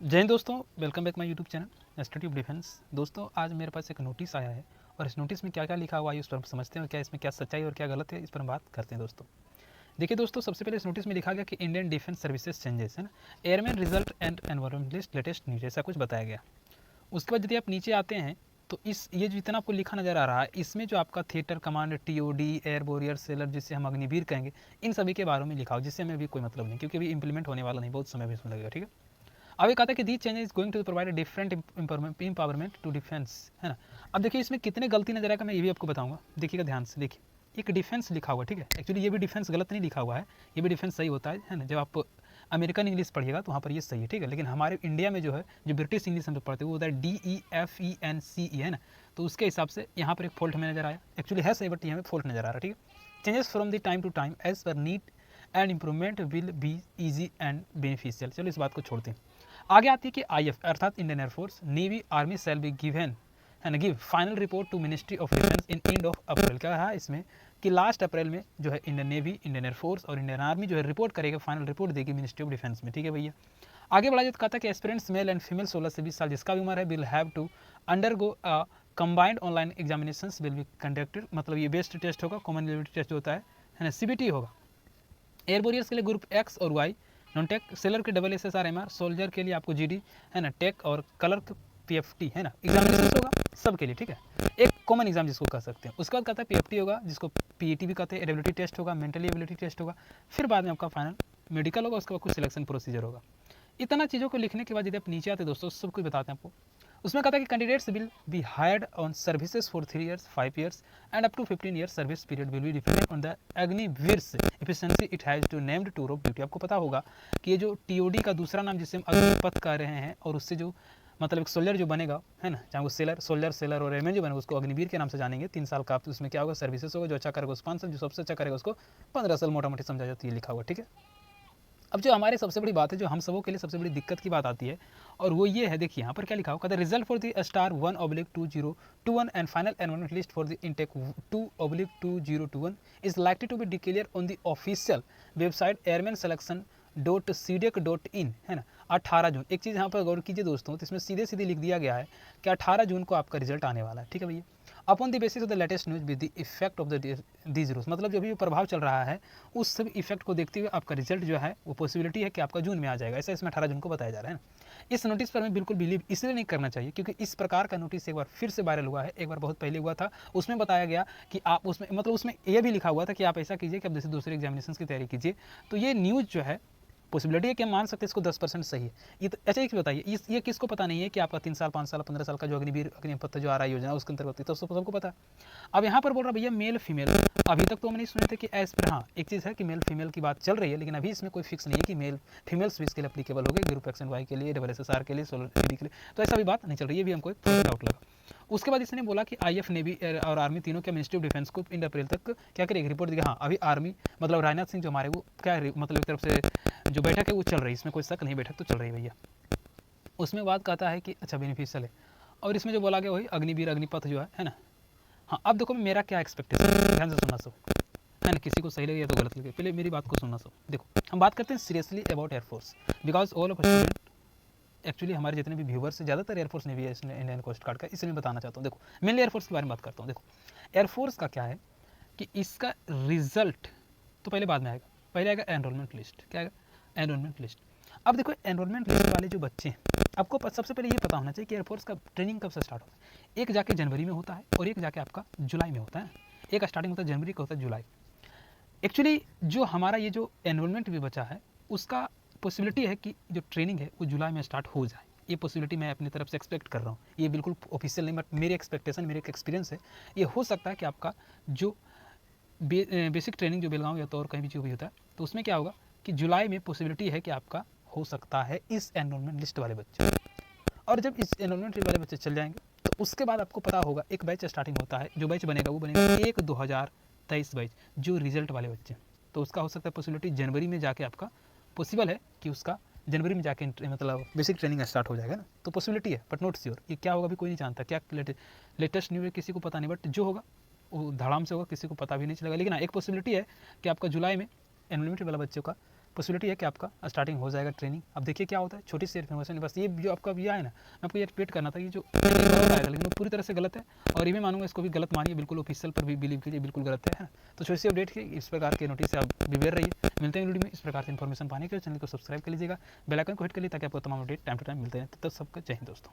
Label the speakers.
Speaker 1: जय हिंद दोस्तों, welcome back my YouTube channel institute of defence. दोस्तों, आज मेरे पास एक नोटिस आया है और इस नोटिस में क्या क्या लिखा हुआ है उस पर हम समझते हैं और क्या इसमें क्या सच्चाई और क्या गलत है, इस पर हम बात करते हैं। दोस्तों देखिए दोस्तों, सबसे पहले इस नोटिस में लिखा गया कि इंडियन डिफेंस सर्विसेज चेंजेस है ना, airman result and environmentalist latest news, ऐसा कुछ बताया गया। उसके बाद यदि आप नीचे आते हैं तो इस ये जो इतना आपको लिखा नजर आ रहा है, इसमें जो आपका theatre command, TOD, air warrior, seller, जिसे हम अग्निवीर कहेंगे, इन सभी के बारे में लिखा हो, जिससे हमें अभी कोई मतलब नहीं, क्योंकि अभी इंप्लीमेंट होने वाला नहीं, बहुत समय भी इसमें लगेगा। ठीक है, अब ये कहता है कि the change is going to provide different empowerment to defence, है ना। अब देखिए इसमें कितने गलती नजर आएगा, मैं ये भी आपको बताऊंगा। देखिएगा ध्यान से, देखिए एक डिफेंस लिखा हुआ है, ठीक है। एक्चुअली ये भी डिफेंस गलत नहीं लिखा हुआ है, ये भी डिफेंस सही होता है ना। जब आप अमेरिकन इंग्लिश पढ़िएगा तो वहाँ पर ये सही है, ठीक है। लेकिन हमारे इंडिया में जो है, जो ब्रिटिश इंग्लिश हम पढ़ते हैं वो होता है DEFENCE, है ना। तो उसके हिसाब से यहाँ पर एक फॉल्ट में नजर आया। एक्चुअली है सही, बट यहाँ में फॉल्ट नजर आ रहा है, ठीक है। Changes from the time to time as per need and improvement will be easy and beneficial. चलो इस बात को छोड़ते हैं। आगे आती है कि IF अर्थात Indian air force, navy, army shall be given है ना, give final report to ministry of defence in end of April. क्या रहा इसमें कि लास्ट अप्रैल में जो है इंडियन नेवी, इंडियन एयरफोर्स और इंडियन आर्मी जो है रिपोर्ट करेगा, फाइनल रिपोर्ट देगी मिनिस्ट्री ऑफ डिफेंस में, ठीक है भैया। आगे बढ़ा जाता, कहता कि एस्पिरेंट्स मेल एंड फीमेल 16 से 20 साल जिसका भी उम्र है will have to undergo a combined online examinations will be conducted. मतलब ये बेस्ट टेस्ट होगा, कॉमन एलिजिबिलिटी टेस्ट होता है ना, CBT होगा। एयर वॉरियर्स के लिए ग्रुप X और Y, नॉन टेक, सेलर के SSR MR, सोल्जर के लिए आपको GD है ना, टेक और कलर PFT है ना, एग्जामिनेशन होगा सबके लिए, ठीक है। एक कॉमन एग्जाम जिसको कह सकते हैं। उसके बाद कहता है PFT होगा, जिसको PET भी कहते हैं, एबिलिटी टेस्ट होगा, मेंटली एबिलिटी टेस्ट होगा, फिर बाद में आपका फाइनल मेडिकल होगा, उसके बाद कुछ सिलेक्शन प्रोसीजर होगा। इतना चीज़ों को लिखने के बाद यदि आप नीचे आते दोस्तों, सब कुछ बताते हैं आपको। उसमें कहता है कि candidates will be hired on services for 3 years, 5 years and up to 15 years service period will be dependent on the Agniveers efficiency it has to named tour of duty. आपको पता होगा कि ये जो TOD का दूसरा नाम जिसे हम अग्निपथ कह रहे हैं, और उससे जो मतलब एक सोल्जर जो बनेगा है ना, चाहे वो सोल्जर और एयरमैन जो बनेगा उसको अग्निवीर के नाम से जानेंगे। 3 साल का उसमें क्या होगा, सर्विसेज होगा। जो अच्छा करेगा उसको 5 साल, जो सबसे अच्छा करेगा उसको 15 साल, मोटा मोटी समझा जाती है, लिखा हुआ, ठीक है। अब जो हमारे सबसे बड़ी बात है, जो हम सबों के लिए सबसे बड़ी दिक्कत की बात आती है, और वो ये है, देखिए यहाँ पर क्या लिखा होगा, the result for the star 1/2021 and final environment list for the intake 2/2021 is likely to be declare on the official website airman selection .cdec.in, है ना, 18 जून। एक चीज़ यहाँ पर गौर कीजिए दोस्तों, तो इसमें सीधे सीधे लिख दिया गया है कि 18 जून को आपका रिजल्ट आने वाला है, ठीक है भैया। Upon the basis of the latest news with the effect of these rules, मतलब जो भी प्रभाव चल रहा है उस सब इफेक्ट को देखते हुए आपका रिजल्ट जो है वो पॉसिबिलिटी है कि आपका जून में आ जाएगा, ऐसा इसमें 18 जून को बताया जा रहा है ना। इस नोटिस पर हमें बिल्कुल बिलीव इसलिए नहीं करना चाहिए क्योंकि इस प्रकार का नोटिस एक बार फिर से वायरल हुआ है, एक बार बहुत पहले हुआ था। उसमें बताया गया कि आप उसमें मतलब उसमें यह भी लिखा हुआ था कि आप ऐसा कीजिए कि आप जैसे दूसरे एग्जामिनेशन की तैयारी कीजिए। तो ये न्यूज़ जो है, पॉसिबिलिटी है कि हम मान सकते हैं इसको 10% सही है। ये तो अच्छा, एक बताइए, ये किसको पता नहीं है कि आपका 3 साल, 5 साल, 15 साल का जो अग्निपथ जो आ रहा है योजना, उसके अंतर्गत तो सबको पता है। अब यहाँ पर बोल रहा भैया मेल फीमेल, अभी तक तो हम नहीं सुने थे कि एज पर, हाँ एक चीज़ है कि मेल फीमेल की बात चल रही है, लेकिन अभी इसमें कोई फिक्स नहीं है कि मेल फीमेल स्विच के लिए एप्लीकेबल हो गए, ग्रुप X एंड Y के लिए, SSR के लिए, सोलर के लिए, तो ऐसा भी बात नहीं चल रही है, भी हमको एक डाउट लगा। उसके बाद इसने बोला कि IF, नेवी और आर्मी तीनों के मिनिस्ट्री ऑफ डिफेंस को इन अप्रैल तक क्या करेगी, रिपोर्ट देगी। हाँ, अभी आर्मी मतलब राजनाथ सिंह जो हमारे, वो क्या मतलब एक तरफ से जो बैठक है वो चल रही है, इसमें कोई शक नहीं, बैठक तो चल रही है भैया। उसमें बात कहता है कि अच्छा बेनिफिशियल है, और इसमें जो बोला गया वही अग्निवीर अग्निपथ जो है ना। हाँ, अब देखो मेरा क्या एक्सपेक्टेशन है, ध्यान से सुनना सब, है ना, किसी को सही लगे या तो गलत लगे, पहले मेरी बात को सुनना सब। देखो हम बात करते हैं seriously about air force, because all of student, actually हमारे जितने भी व्यूवर्स हैं ज़्यादातर एयरफोर्स नेवी है, इंडियन कोस्ट गार्ड का, इसलिए मैं बताना चाहता हूँ। देखो मेनली एयरफोर्स के बारे में बात करता हूँ। देखो एयरफोर्स का क्या है कि इसका रिजल्ट तो पहले बाद में आएगा, पहले आएगा एनरोलमेंट लिस्ट। क्या आएगा, एनरोलमेंट लिस्ट। अब देखो एनरोलमेंट लिस्ट वाले जो बच्चे हैं, आपको सबसे पहले ये पता होना चाहिए कि एयरफोर्स का ट्रेनिंग कब से स्टार्ट होता है। एक जाके जनवरी में होता है और एक जाके आपका जुलाई में होता है। एक स्टार्टिंग होता है जनवरी का, होता है जुलाई। एक्चुअली जो हमारा ये जो एनरोलमेंट भी बचा है, उसका पॉसिबिलिटी है कि जो ट्रेनिंग है वो जुलाई में स्टार्ट हो जाए। ये पॉसिबिलिटी मैं अपनी तरफ से एक्सपेक्ट कर रहा हूँ, ये बिल्कुल ऑफिशियल नहीं, बट मेरी एक्सपेक्टेशन, मेरे एक एक्सपीरियंस है। ये हो सकता है कि आपका जो बेसिक ट्रेनिंग जो बेलगांव या तो और कहीं भी जो भी होता है, तो उसमें क्या होगा कि जुलाई में पॉसिबिलिटी है कि आपका हो सकता है इस एनरोलमेंट लिस्ट वाले बच्चे। और जब इस एनरोलमेंट लिस्ट वाले बच्चे चल जाएंगे तो उसके बाद आपको पता होगा एक बैच स्टार्टिंग होता है, जो बैच बनेगा वो बनेगा 1/2023 बैच, जो रिजल्ट वाले बच्चे। तो उसका हो सकता है पॉसिबिलिटी जनवरी में जाके आपका पॉसिबल है कि उसका जनवरी में जाके मतलब बेसिक ट्रेनिंग स्टार्ट हो जाएगा ना, तो पॉसिबिलिटी है बट नॉट श्योर। ये क्या होगा अभी कोई नहीं जानता, क्या लेटेस्ट न्यूज़ है किसी को पता नहीं, बट जो होगा वो धड़ाम से होगा, किसी को पता भी नहीं चलेगा। लेकिन हाँ, एक पॉसिबिलिटी है कि आपका जुलाई में एनरोलमेंट वाला बच्चों का पॉसिबिलिटी है कि आपका स्टार्टिंग हो जाएगा ट्रेनिंग। अब देखिए क्या होता है, छोटी सी इन्फॉर्मेशन बस, ये जो आपका ये है ना, मैं आपको ये एक्सपेक्ट करना था, ये जो आएगा लेकिन वो पूरी तरह से गलत है, और ये मैं मानूंगा इसको भी गलत मानिए, बिल्कुल ऑफिशियल पर भी बिलीव कीजिए, बिल्कुल गलत है। तो छोटी सी अपडेट की इस प्रकार के नोटिस से आप बिवेयर रहिए। मिलते हैं वीडियो में, इस प्रकार से इन्फॉर्मेशन पाने के लिए चैनल को सब्सक्राइब कर लीजिएगा, बेल आइकन को हिट कर लीजिए ताकि आपको तमाम अपडेट टाइम टू टाइम मिलते हैं। तब तक सबका जय हिंद दोस्तों।